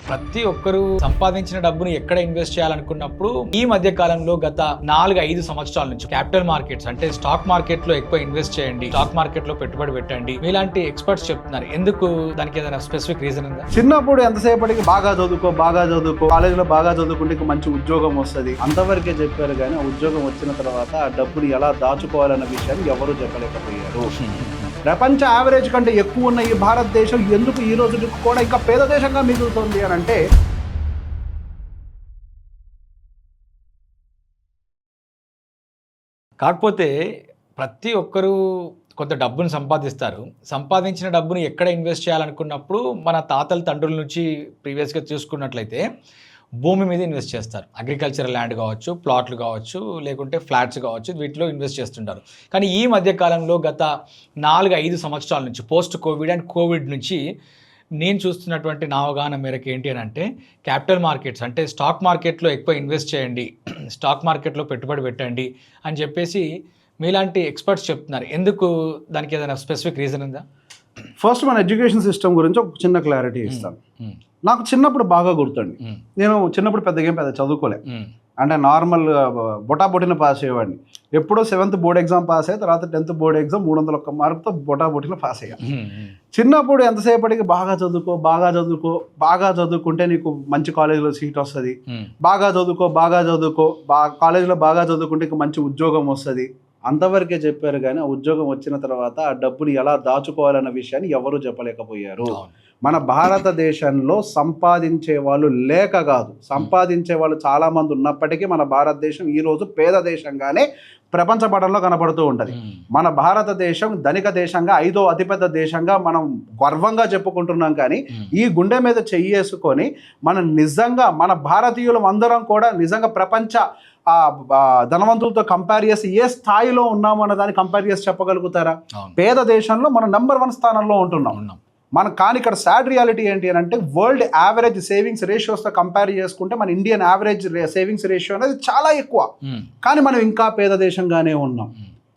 ప్రతి ఒక్కరూ సంపాదించిన డబ్బుని ఎక్కడ ఇన్వెస్ట్ చేయాలనుకున్నప్పుడు ఈ మధ్య కాలంలో గత 4-5 సంవత్సరాల నుంచి క్యాపిటల్ మార్కెట్స్ అంటే స్టాక్ మార్కెట్ లో ఎక్కువ ఇన్వెస్ట్ చేయండి, స్టాక్ మార్కెట్ లో పెట్టుబడి పెట్టండి మీలాంటి ఎక్స్పర్ట్స్ చెప్తున్నారు. ఎందుకు? దానికి ఏదైనా స్పెసిఫిక్ రీజన్ ఉందా? చిన్నప్పుడు ఎంతసేపటికి బాగా చదువుకో కాలేజ్ లో బాగా చదువుకుంటే మంచి ఉద్యోగం వస్తుంది అంతవరకే చెప్పారు, కానీ ఆ ఉద్యోగం వచ్చిన తర్వాత ఆ డబ్బుని ఎలా దాచుకోవాలన్న విషయాన్ని ఎవరూ చెప్పలేకపోయారు. ప్రపంచ యావరేజ్ కంటే ఎక్కువ ఉన్న ఈ భారతదేశం ఎందుకు ఈ రోజు కూడా ఇంకా పేద దేశంగా మిగులుతుంది అని అంటే, కాకపోతే ప్రతి ఒక్కరూ కొంత డబ్బును సంపాదిస్తారు. సంపాదించిన డబ్బుని ఎక్కడ ఇన్వెస్ట్ చేయాలనుకున్నప్పుడు మన తాతల తండ్రుల నుంచి ప్రీవియస్గా చూసుకున్నట్లయితే భూమి మీద ఇన్వెస్ట్ చేస్తారు. అగ్రికల్చరల్ ల్యాండ్ కావచ్చు, ప్లాట్లు కావచ్చు, లేకుంటే ఫ్లాట్స్ కావచ్చు, వీటిలో ఇన్వెస్ట్ చేస్తుంటారు. కానీ ఈ మధ్య కాలంలో గత 4-5 సంవత్సరాల నుంచి పోస్ట్ కోవిడ్ అండ్ కోవిడ్ నుంచి నేను చూస్తున్నటువంటి నా అవగాహన మేరకు ఏంటి అని అంటే క్యాపిటల్ మార్కెట్స్ అంటే స్టాక్ మార్కెట్లో ఎక్కువ ఇన్వెస్ట్ చేయండి, స్టాక్ మార్కెట్లో పెట్టుబడి పెట్టండి అని చెప్పేసి మీలాంటి ఎక్స్పర్ట్స్ చెప్తున్నారు. ఎందుకు? దానికి ఏదైనా స్పెసిఫిక్ రీజన్ ఉందా? ఫస్ట్ మన ఎడ్యుకేషన్ సిస్టమ్ గురించి ఒక చిన్న క్లారిటీ ఇస్తాను. నాకు చిన్నప్పుడు బాగా గుర్తండి, నేను చిన్నప్పుడు పెద్ద చదువుకోలే, అంటే నార్మల్ బొటాబొటిన పాస్ అయ్యేవాడిని. ఎప్పుడో 7th బోర్డ్ ఎగ్జామ్ పాస్ అయ్యి తర్వాత 10th బోర్డ్ ఎగ్జామ్ 301 మార్కుతో బొటాబొటిన పాస్ అయ్యా. చిన్నప్పుడు ఎంతసేపటికి బాగా చదువుకుంటే నీకు మంచి కాలేజీలో సీట్ వస్తుంది, బాగా చదువుకో కాలేజీలో బాగా చదువుకుంటే మంచి ఉద్యోగం వస్తుంది అంతవరకే చెప్పారు, కానీ ఆ ఉద్యోగం వచ్చిన తర్వాత ఆ డబ్బుని ఎలా దాచుకోవాలన్న విషయాన్ని ఎవరూ చెప్పలేకపోయారు. మన భారతదేశంలో సంపాదించే వాళ్ళు లేక కాదు, సంపాదించే వాళ్ళు చాలామంది ఉన్నప్పటికీ మన భారతదేశం ఈరోజు పేద దేశంగానే ప్రపంచ పటంలో కనపడుతూ ఉంటుంది. మన భారతదేశం ధనిక దేశంగా 5వ అతిపెద్ద దేశంగా మనం గర్వంగా చెప్పుకుంటున్నాం, కానీ ఈ గుండె మీద చెయ్యేసుకొని మన భారతీయులం అందరం కూడా నిజంగా ప్రపంచ ధనవంతులతో కంపేర్ చేసి ఏ స్థాయిలో ఉన్నాము అన్న దాన్ని కంపేర్ చేసి చెప్పగలుగుతారా? పేద దేశంలో మనం నెంబర్ 1 స్థానంలో ఉంటున్నాం. కానీ ఇక్కడ సాడ్ రియాలిటీ ఏంటి అని అంటే వరల్డ్ యావరేజ్ సేవింగ్స్ రేషియోస్తో కంపేర్ చేసుకుంటే మన ఇండియన్ యావరేజ్ సేవింగ్స్ రేషియో అనేది చాలా ఎక్కువ, కానీ మనం ఇంకా పేద దేశంగానే ఉన్నాం.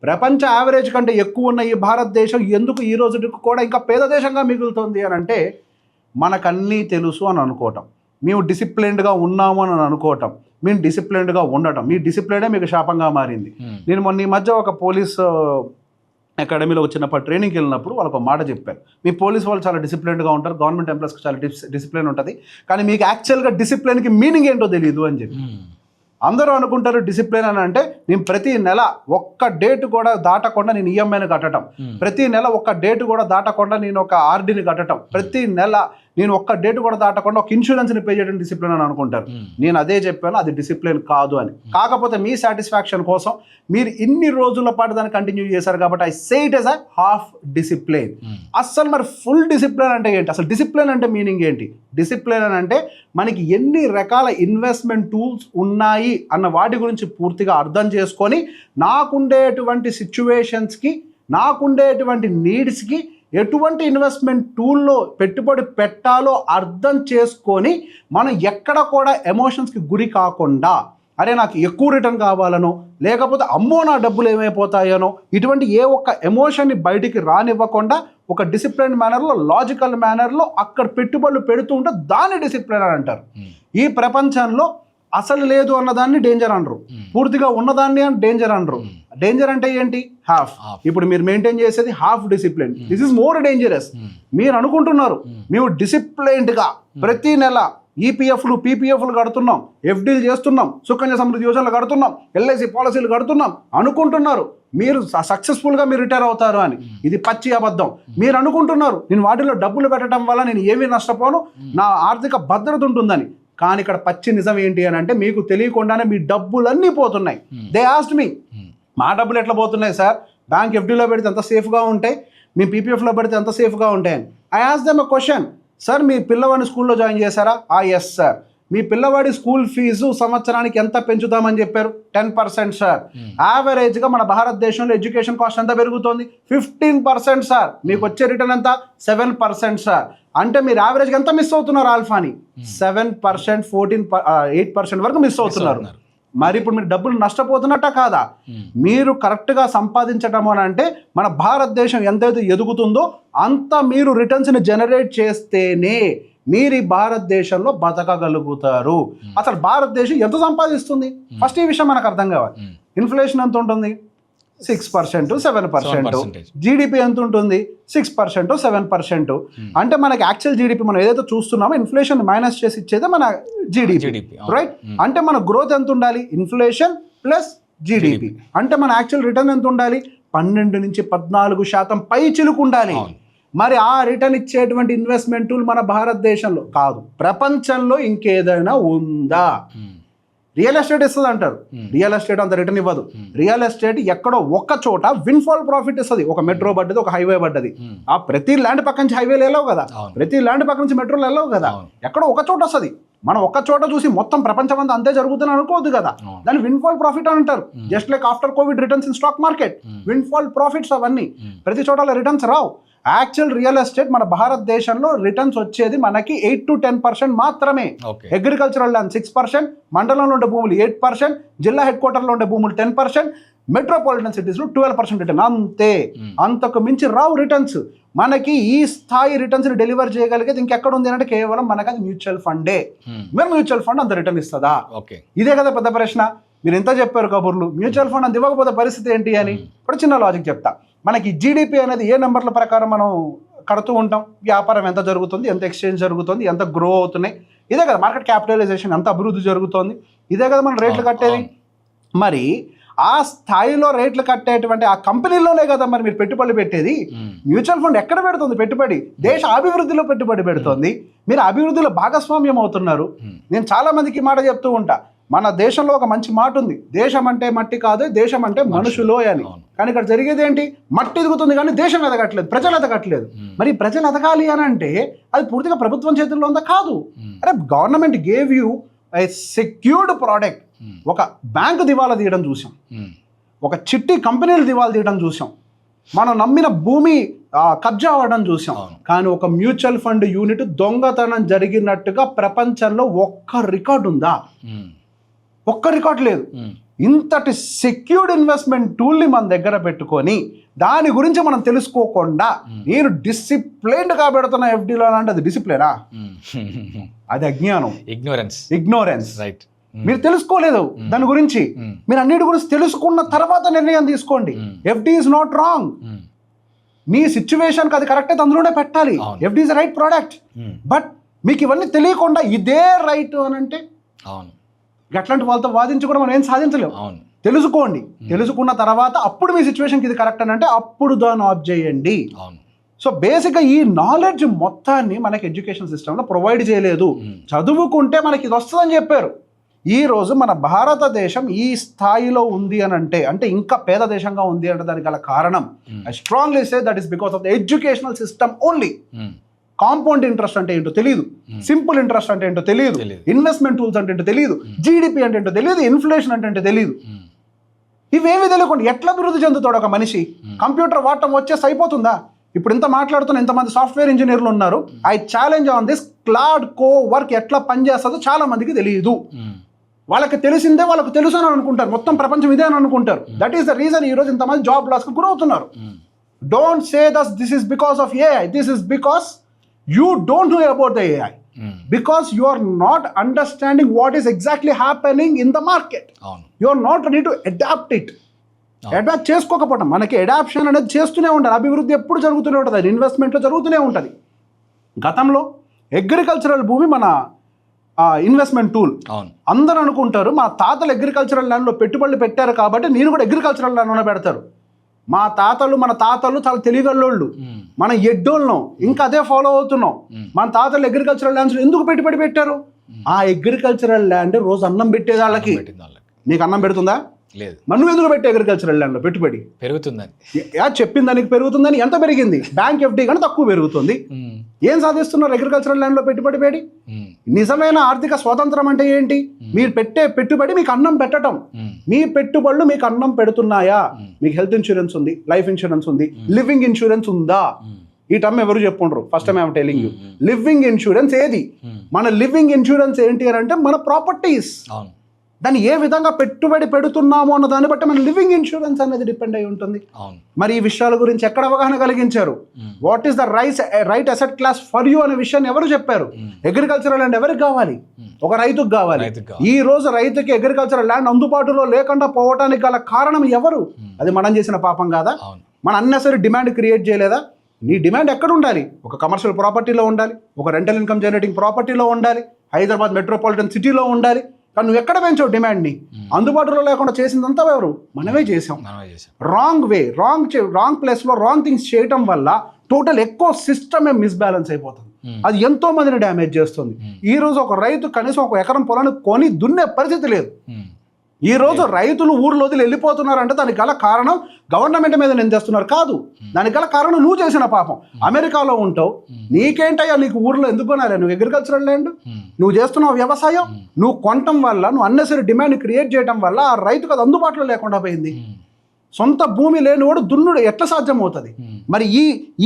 ప్రపంచ యావరేజ్ కంటే ఎక్కువ ఉన్న ఈ భారతదేశం ఎందుకు ఈ రోజు కూడా ఇంకా పేద దేశంగా మిగులుతుంది అని అంటే మనకన్నీ తెలుసు అని అనుకోవటం, మేము డిసిప్లిన్డ్గా ఉన్నాము అని అనుకోవటం, మేము డిసిప్లిన్డ్గా ఉండటం, మీ డిసిప్లినే మీకు శాపంగా మారింది. నేను మొన్న ఈ మధ్య ఒక పోలీస్ అకాడమీలో వచ్చినప్పుడు ట్రైనింగ్కి వెళ్ళినప్పుడు వాళ్ళకు ఒక మాట చెప్పారు, మీ పోలీస్ వాళ్ళు చాలా డిసిప్లిన్డ్గా ఉంటారు, గవర్నమెంట్ ఎంప్లాయీస్కి చాలా డిసిప్లిన్ ఉంటుంది, కానీ మీకు యాక్చువల్గా డిసిప్లిన్కి మీనింగ్ ఏంటో తెలియదు అని చెప్పి. అందరూ అనుకుంటారు డిసిప్లిన్ అని అంటే నేను ప్రతి నెల ఒక్క డేట్ కూడా దాటకుండా నేను ఈఎంఐని కట్టడం, ప్రతి నెల ఒక్క డేట్ కూడా దాటకుండా నేను ఒక ఆర్డీని కట్టడం, ప్రతి నెల నేను ఒక్క డేట్ కూడా దాటకుండా ఒక ఇన్సూరెన్స్ని పే చేయడం డిసిప్లిన్ అని అనుకుంటారు. నేను అదే చెప్పాను, అది డిసిప్లిన్ కాదు అని. కాకపోతే మీ సాటిస్ఫాక్షన్ కోసం మీరు ఇన్ని రోజుల పాటు దాన్ని కంటిన్యూ చేశారు కాబట్టి I say it as a half discipline. అస్సలు మరి ఫుల్ డిసిప్లిన్ అంటే ఏంటి? అసలు డిసిప్లిన్ అంటే మీనింగ్ ఏంటి? డిసిప్లిన్ అని అంటే మనకి ఎన్ని రకాల ఇన్వెస్ట్మెంట్ టూల్స్ ఉన్నాయి అన్న వాటి గురించి పూర్తిగా అర్థం చేసుకొని నాకుండేటువంటి సిచ్యువేషన్స్కి, నాకుండేటువంటి నీడ్స్కి ఎటువంటి ఇన్వెస్ట్మెంట్ టూల్లో పెట్టుబడి పెట్టాలో అర్థం చేసుకొని మనం ఎక్కడ కూడా ఎమోషన్స్కి గురి కాకుండా, అరే నాకు ఎక్కువ రిటర్న్ కావాలనో లేకపోతే అమ్మో నా డబ్బులు ఏమైపోతాయనో ఇటువంటి ఏ ఒక్క ఎమోషన్ని బయటికి రానివ్వకుండా ఒక డిసిప్లిన్ మేనర్లో, లాజికల్ మేనర్లో అక్కడ పెట్టుబడులు పెడుతూ ఉంటే దాన్ని డిసిప్లిన్ అని అంటారు. ఈ ప్రపంచంలో అసలు లేదు అన్నదాన్ని డేంజర్ అనరు, పూర్తిగా ఉన్నదాన్ని అని డేంజర్ అనరు. డేంజర్ అంటే ఏంటి? హాఫ్. ఇప్పుడు మీరు మెయింటైన్ చేసేది half discipline. This is more dangerous. మీరు అనుకుంటున్నారు మేము డిసిప్లైన్డ్గా ప్రతి నెల ఈపీఎఫ్లు పీపీఎఫ్లు కడుతున్నాం, ఎఫ్డీలు చేస్తున్నాం, సుకన్య సమృద్ధి యోజనలు కడుతున్నాం, ఎల్ఐసి పాలసీలు కడుతున్నాం అనుకుంటున్నారు, మీరు సక్సెస్ఫుల్గా మీరు రిటైర్ అవుతారు అని. ఇది పచ్చి అబద్ధం. మీరు అనుకుంటున్నారు నేను వాటిలో డబ్బులు పెట్టడం వల్ల నేను ఏమీ నష్టపోను, నా ఆర్థిక భద్రత ఉంటుందని. కానీ ఇక్కడ పచ్చి నిజం ఏంటి అని అంటే మీకు తెలియకుండానే మీ డబ్బులన్నీ పోతున్నాయి. దే ఆస్క్డ్ మీ, మా డబ్బులు ఎట్లా పోతున్నాయి సార్? బ్యాంక్ ఎఫ్డీలో పెడితే ఎంత సేఫ్గా ఉంటాయి, మీ పీపీఎఫ్లో పెడితే ఎంత సేఫ్గా ఉంటాయని. I asked them a question, sir మీ పిల్లవాడిని స్కూల్లో జాయిన్ చేశారా? Yes sir. మీ పిల్లవాడి స్కూల్ ఫీజు సంవత్సరానికి ఎంత పెంచుతామని చెప్పారు? 10% సార్. యావరేజ్గా మన భారతదేశంలో ఎడ్యుకేషన్ కాస్ట్ ఎంత పెరుగుతుంది? 15% సార్. మీకు వచ్చే రిటర్న్ ఎంత? 7% సార్. అంటే మీరు యావరేజ్గా ఎంత మిస్ అవుతున్నారు ఆల్ఫాని? 7%, 8% వరకు మిస్ అవుతున్నారు. మరి ఇప్పుడు మీరు డబ్బులు నష్టపోతున్నట్ట కాదా? మీరు కరెక్ట్గా సంపాదించడం అని అంటే మన భారతదేశం ఎంతైతే ఎదుగుతుందో అంత మీరు రిటర్న్స్ని జనరేట్ చేస్తేనే మీరు ఈ భారతదేశంలో బతకగలుగుతారు. అసలు భారతదేశం ఎంత సంపాదిస్తుంది ఫస్ట్ ఈ విషయం మనకు అర్థం కావాలి. ఇన్ఫ్లేషన్ ఎంత ఉంటుంది? 6%, 7%. జీడిపి ఎంత ఉంటుంది? 6%, 7%. అంటే మనకి యాక్చువల్ జీడిపి మనం ఏదైతే చూస్తున్నామో ఇన్ఫ్లేషన్ మైనస్ చేసి ఇచ్చేదే మన జీడిపి, రైట్? అంటే మన గ్రోత్ ఎంత ఉండాలి? Inflation plus GDP. అంటే మన యాక్చువల్ రిటర్న్ ఎంత ఉండాలి? 12 నుంచి 14% పై చిలుకు ఉండాలి. మరి ఆ రిటర్న్ ఇచ్చేటువంటి ఇన్వెస్ట్మెంట్ టూల్ మన భారతదేశంలో కాదు, ప్రపంచంలో ఇంకేదైనా ఉందా? రియల్ ఎస్టేట్ ఇస్తుంది అంటారు, రియల్ ఎస్టేట్ అంత రిటర్న్ ఇవ్వదు. రియల్ ఎస్టేట్ ఎక్కడో ఒక్క చోట విన్ఫాల్ ప్రాఫిట్ ఇస్తుంది. ఒక మెట్రో పడ్డది, ఒక హైవే పడ్డది. ఆ ప్రతి ల్యాండ్ పక్క నుంచి హైవేలు వెళ్ళవు కదా, ప్రతి ల్యాండ్ పక్క నుంచి మెట్రోలు వెళ్ళవు కదా, ఎక్కడో ఒక చోట వస్తుంది. మనం ఒక్క చోట చూసి మొత్తం ప్రపంచం అంతా అంతే జరుగుతుంది అనుకోవద్దు కదా. దాన్ని విన్ఫాల్ ప్రాఫిట్ అని అంటారు. Just like after COVID returns in stock market, windfall profits అవన్నీ ప్రతి చోట రిటర్న్స్ రావు. యాక్చువల్ రియల్ ఎస్టేట్ మన భారతదేశంలో రిటర్న్స్ వచ్చేది మనకి 8 to 10% మాత్రమే. అగ్రికల్చరల్ ల్యాండ్ 6%, మండలంలో ఉండే భూములు 8%, జిల్లా హెడ్ క్వార్టర్లో ఉండే భూములు 10%, మెట్రోపాలిటన్ సిటీస్లో 12% రిటర్న్, అంతే. అంతకు మించి రావు రిటర్న్స్. మనకి ఈ స్థాయి రిటర్న్స్ ని డెలివర్ చేయగలిగేది ఇంకెక్కడ ఉంది అంటే కేవలం మనకి అది మ్యూచువల్ ఫండే. మరి మ్యూచువల్ ఫండ్ అంత రిటర్న్ ఇస్తుందా? ఇదే కదా పెద్ద ప్రశ్న. మీరు ఎంత చెప్పారు కబుర్లు, మ్యూచువల్ ఫండ్ అంత ఇవ్వకపోతే పరిస్థితి ఏంటి అని. ఇప్పుడు చిన్న లాజిక్ చెప్తా. మనకి జీడిపి అనేది ఏ నెంబర్ల ప్రకారం మనం కడుతూ ఉంటాం? వ్యాపారం ఎంత జరుగుతుంది, ఎంత ఎక్స్చేంజ్ జరుగుతుంది, ఎంత గ్రో అవుతున్నాయి, ఇదే కదా. మార్కెట్ క్యాపిటలైజేషన్ ఎంత అభివృద్ధి జరుగుతుంది, ఇదే కదా మనం రేట్లు కట్టేది. మరి ఆ స్థాయిలో రేట్లు కట్టేటువంటి ఆ కంపెనీలోనే కదా మరి మీరు పెట్టుబడి పెట్టేది. మ్యూచువల్ ఫండ్ ఎక్కడ పెడుతుంది పెట్టుబడి? దేశ అభివృద్ధిలో పెట్టుబడి పెడుతుంది. మీరు అభివృద్ధిలో భాగస్వామ్యం అవుతున్నారు. నేను చాలా మందికి మాట చెప్తూ ఉంటా, మన దేశంలో ఒక మంచి మాట ఉంది, దేశం అంటే మట్టి కాదు, దేశం అంటే మనుషులు అని. కానీ ఇక్కడ జరిగేది ఏంటి? మట్టి ఎదుగుతుంది కానీ దేశం ఎదగట్లేదు, ప్రజలు ఎదగట్లేదు. మరి ప్రజలు ఎదగాలి అని అంటే అది పూర్తిగా ప్రభుత్వం చేతుల్లో ఉందా? కాదు. అరే government gave you A secured product. ఒక బ్యాంకు దివాలా తీయడం చూసాం, ఒక చిట్టి కంపెనీలు దివాలా తీయడం చూసాం, మనం నమ్మిన భూమి కబ్జా అవ్వడం చూసాం. కానీ ఒక మ్యూచువల్ ఫండ్ యూనిట్ దొంగతనం జరిగినట్టుగా ప్రపంచంలో ఒక్క రికార్డు ఉందా? ఒక్క రికార్డ్ లేదు. ఇంతటి సెక్యూర్డ్ ఇన్వెస్ట్మెంట్ టూల్ని మన దగ్గర పెట్టుకొని దాని గురించి మనం తెలుసుకోకుండా నేను డిసిప్లైన్డ్గా పెడుతున్న ఎఫ్డీలో అంటే అది డిసిప్లినా? అది అజ్ఞానం, ఇగ్నోరెన్స్. రైట్. మీరు తెలుసుకోలేదు దాని గురించి. మీరు అన్నిటి గురించి తెలుసుకున్న తర్వాత నిర్ణయం తీసుకోండి. FD is not wrong. మీ సిచ్యువేషన్కి అది కరెక్ట్ అయితే అందులోనే పెట్టాలి. FD is right product. But మీకు ఇవన్నీ తెలియకుండా ఇదే రైట్ అని అంటే అట్లాంటి వాళ్ళతో వాదించి కూడా మనం ఏం సాధించలేము. తెలుసుకోండి. తెలుసుకున్న తర్వాత అప్పుడు మీ సిచ్యువేషన్కి ఇది కరెక్ట్ అని అంటే అప్పుడు దాన్ని ఆఫ్ చేయండి. సో బేసిక్గా ఈ నాలెడ్జ్ మొత్తాన్ని మనకి ఎడ్యుకేషన్ సిస్టంలో ప్రొవైడ్ చేయలేదు. చదువుకుంటే మనకి ఇది వస్తుందని చెప్పారు. ఈ రోజు మన భారతదేశం ఈ స్థాయిలో ఉంది అని అంటే ఇంకా పేద దేశంగా ఉంది అంటే దానికి గల కారణం I strongly say that is because of the educational system only. Compound interest అంటే ఏంటో తెలియదు, సింపుల్ ఇంట్రెస్ట్ అంటే ఏంటో తెలియదు, ఇన్వెస్ట్మెంట్ టూల్స్ అంటే ఏంటో తెలియదు, జీడిపి అంటే ఏంటో తెలియదు, ఇన్ఫ్లేషన్ అంటే ఏంటో తెలియదు. ఇవేమి తెలియకుండా ఎట్లా అభివృద్ధి చెందుతాడు ఒక మనిషి? కంప్యూటర్ వాడటం వచ్చేసి అయిపోతుందా? ఇప్పుడు ఇంత మాట్లాడుతున్న ఎంతమంది సాఫ్ట్వేర్ ఇంజనీర్లు ఉన్నారు. I challenge on this, cloud co work ఎట్లా పనిచేస్తుందో చాలా మందికి తెలియదు. వాళ్ళకి తెలిసిందే వాళ్ళకు తెలుసు అని అనుకుంటారు, మొత్తం ప్రపంచం ఇదే అని అనుకుంటారు. దట్ ఈస్ ద రీజన్ ఈ రోజు ఇంతమంది జాబ్ లాస్కి గురవుతున్నారు. Don't say thus this is because of AI. This is because you don't know about the AI because you are not understanding what is exactly happening in the market. You are not ready to adapt it. Adapt చేసుకోకపోవడం, మనకి adoption అనేది చేస్తూనే ఉండాలి. అభివృద్ధి ఎప్పుడు జరుగుతూనే ఉంటుంది, అది ఇన్వెస్ట్మెంట్లో జరుగుతూనే ఉంటుంది. గతంలో అగ్రికల్చరల్ భూమి మన ఇన్వెస్ట్మెంట్ టూల్. అందరూ అనుకుంటారు మా తాతలు అగ్రికల్చరల్ ల్యాండ్లో పెట్టుబడులు పెట్టారు కాబట్టి నేను కూడా అగ్రికల్చరల్ ల్యాండ్లోనే పెడతారు. మన తాతలు చాలా తెలియగల్లోళ్ళు, మన ఎడ్డోళ్ళను ఇంకా అదే ఫాలో అవుతున్నాం. మన తాతలు అగ్రికల్చరల్ ల్యాండ్స్ ఎందుకు పెట్టుబడి పెట్టారు? ఆ అగ్రికల్చరల్ ల్యాండ్ రోజు అన్నం పెట్టేది వాళ్ళకి. నీకు అన్నం పెడుతుందా? లేదు. మనం ఎందుకు పెట్టి అగ్రికల్చరల్ ల్యాండ్లో పెట్టుబడి పెరుగుతుందని చెప్పింది, దానికి పెరుగుతుందని. ఎంత పెరిగింది? బ్యాంక్ ఎఫ్డీ కానీ తక్కువ పెరుగుతుంది. ఏం సాధిస్తున్నారు అగ్రికల్చరల్ ల్యాండ్లో పెట్టుబడి పెట్టి? నిజమైన ఆర్థిక స్వాతంత్రం అంటే ఏంటి? మీరు పెట్టే పెట్టుబడి మీకు అన్నం పెట్టడం. మీ పెట్టుబడులు మీకు అన్నం పెడుతున్నాయా? మీకు హెల్త్ ఇన్సూరెన్స్ ఉంది, లైఫ్ ఇన్సూరెన్స్ ఉంది, లివింగ్ ఇన్సూరెన్స్ ఉందా? ఈ టర్మ్ ఎవరు చెప్పుండ్రు? First time I'm telling you. Living insurance ఏది? మన లివింగ్ ఇన్సూరెన్స్ ఏంటి అని అంటే మన ప్రాపర్టీస్. దాన్ని ఏ విధంగా పెట్టుబడి పెడుతున్నాము అన్న దాన్ని బట్టి మన లివింగ్ ఇన్సూరెన్స్ అనేది డిపెండ్ అయి ఉంటుంది. అవును. మరి ఈ విషయాల గురించి ఎక్కడ అవగాహన కలిగించారు? What is the right asset class for you అనే విషయాన్ని ఎవరు చెప్పారు? అగ్రికల్చరల్ ల్యాండ్ ఎవరికి కావాలి? ఒక రైతుకు కావాలి. ఈ రోజు రైతుకి అగ్రికల్చరల్ ల్యాండ్ అందుబాటులో లేకుండా పోవటానికి గల కారణం ఎవరు? అది మనం చేసిన పాపం కాదా? మన అన్నెసరీ డిమాండ్ క్రియేట్ చేయలేదా? నీ డిమాండ్ ఎక్కడ ఉండాలి? ఒక కమర్షియల్ ప్రాపర్టీలో ఉండాలి, ఒక రెంటల్ ఇన్కమ్ జనరేటింగ్ ప్రాపర్టీలో ఉండాలి, హైదరాబాద్ మెట్రోపాలిటన్ సిటీలో ఉండాలి. కానీ నువ్వు ఎక్కడ పెంచావు డిమాండ్ని? అందుబాటులో లేకుండా చేసిందంతా ఎవరు? మనమే చేసాం. రాంగ్ వే, రాంగ్ ప్లేస్లో రాంగ్ థింగ్స్ చేయటం వల్ల టోటల్ ఎక్కువ సిస్టమే మిస్బ్యాలెన్స్ అయిపోతుంది. అది ఎంతో మందిని డ్యామేజ్ చేస్తుంది. ఈ రోజు ఒక రైతు కనీసం ఒక ఎకరం పొలాన్ని కొని దున్నే పరిస్థితి లేదు. ఈ రోజు రైతులు ఊర్లో వదిలి వెళ్ళిపోతున్నారంటే దానికి గల కారణం గవర్నమెంట్ మీద నిందేస్తున్నారు కాదు. దానికి గల కారణం నువ్వు చేసిన పాపం. అమెరికాలో ఉంటావు, నీకేంటయ్యా నీకు ఊర్లో ఎందుకు కొనాలి? నువ్వు అగ్రికల్చరల్ ల్యాండ్, నువ్వు చేస్తున్నావు వ్యవసాయం, నువ్వు కొనటం వల్ల, నువ్వు అన్నెసరీ డిమాండ్ క్రియేట్ చేయడం వల్ల ఆ రైతుకు అది అందుబాటులో లేకుండా పోయింది. సొంత భూమి లేనివాడు దున్నుడు ఎట్లా సాధ్యమవుతుంది? మరి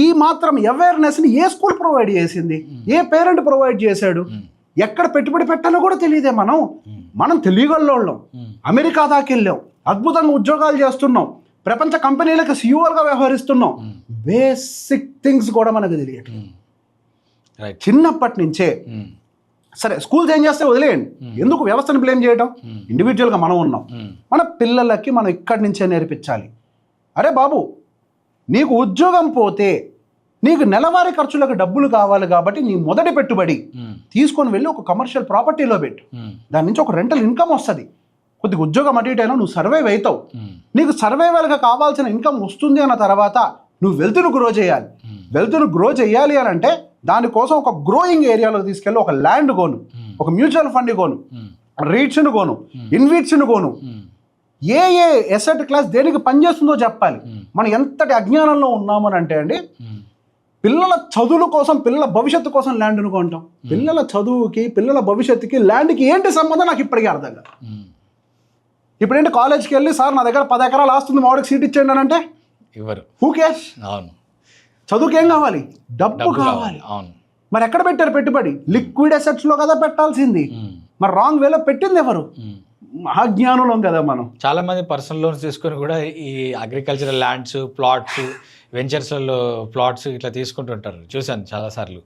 ఈ మాత్రం అవేర్నెస్ని ఏ స్కూల్ ప్రొవైడ్ చేసింది? ఏ పేరెంట్ ప్రొవైడ్ చేశాడు? ఎక్కడ పెట్టుబడి పెట్టాలో కూడా తెలియదే. మనం తెలియగలోళ్ళం, అమెరికా దాకా వెళ్ళాం, అద్భుతంగా ఉద్యోగాలు చేస్తున్నాం, ప్రపంచ కంపెనీలకు సీఈఓలుగా వ్యవహరిస్తున్నాం. బేసిక్ థింగ్స్ కూడా మనకు తెలియట్లేదు. చిన్నప్పటి నుంచే సరే స్కూల్స్ ఏం చేస్తే వదిలేయండి, ఎందుకు వ్యవస్థను బ్లేమ్ చేయడం? ఇండివిజువల్గా మనం ఉన్నాం, మన పిల్లలకి మనం ఇక్కడి నుంచే నేర్పించాలి. అరే బాబు, నీకు ఉద్యోగం పోతే నీకు నెలవారీ ఖర్చులకు డబ్బులు కావాలి కాబట్టి నీ మొదటి పెట్టుబడి తీసుకొని వెళ్ళి ఒక కమర్షియల్ ప్రాపర్టీలో పెట్టు. దాని నుంచి ఒక రెంటల్ ఇన్కమ్ వస్తుంది. కొద్దిగా ఉద్యోగం అటు ఇటు అయినా నువ్వు సర్వైవ్ అవుతావు. నీకు సర్వైవల్గా కావాల్సిన ఇన్కమ్ వస్తుంది అన్న తర్వాత నువ్వు వెల్త్ను గ్రో చేయాలి. వెల్త్ను గ్రో చేయాలి అని అంటే దానికోసం ఒక గ్రోయింగ్ ఏరియాలో తీసుకెళ్ళి ఒక ల్యాండ్ కొను, ఒక మ్యూచువల్ ఫండ్ కొను, రీట్స్ను కొను, ఇన్వీట్స్ను కొను. ఏ ఎసెట్ క్లాస్ దేనికి పనిచేస్తుందో చెప్పాలి. మనం ఎంతటి అజ్ఞానంలో ఉన్నామని అంటే అండి, పిల్లల చదువుల కోసం, పిల్లల భవిష్యత్తు కోసం ల్యాండ్ను కొంటాం. పిల్లల చదువుకి, పిల్లల భవిష్యత్తుకి ల్యాండ్కి ఏంటి సంబంధం నాకు ఇప్పటికీ అర్థం కాదు. ఇప్పుడేంటి కాలేజ్కి వెళ్ళి సార్ నా దగ్గర 10 ఎకరాలు ఆస్తుంది, మా వాడికి సీట్ ఇచ్చేయండి అని అంటే ఇవ్వరు. Who cares? చదువుకి ఏం కావాలి? డబ్బు కావాలి. మరి ఎక్కడ పెట్టారు పెట్టుబడి? లిక్విడ్ అసెట్స్లో కదా పెట్టాల్సింది. మరి రాంగ్ వేలో పెట్టింది ఎవరు? మహాజ్ఞానులం కదా మనం. చాలా మంది పర్సనల్ లోన్స్ తీసుకొని కూడా ఈ అగ్రికల్చరల్ ల్యాండ్స్, ప్లాట్స్, వెంచర్స్లలో ప్లాట్స్ ఇట్లా తీసుకుంటుంటారు, చూశాను చాలాసార్లు.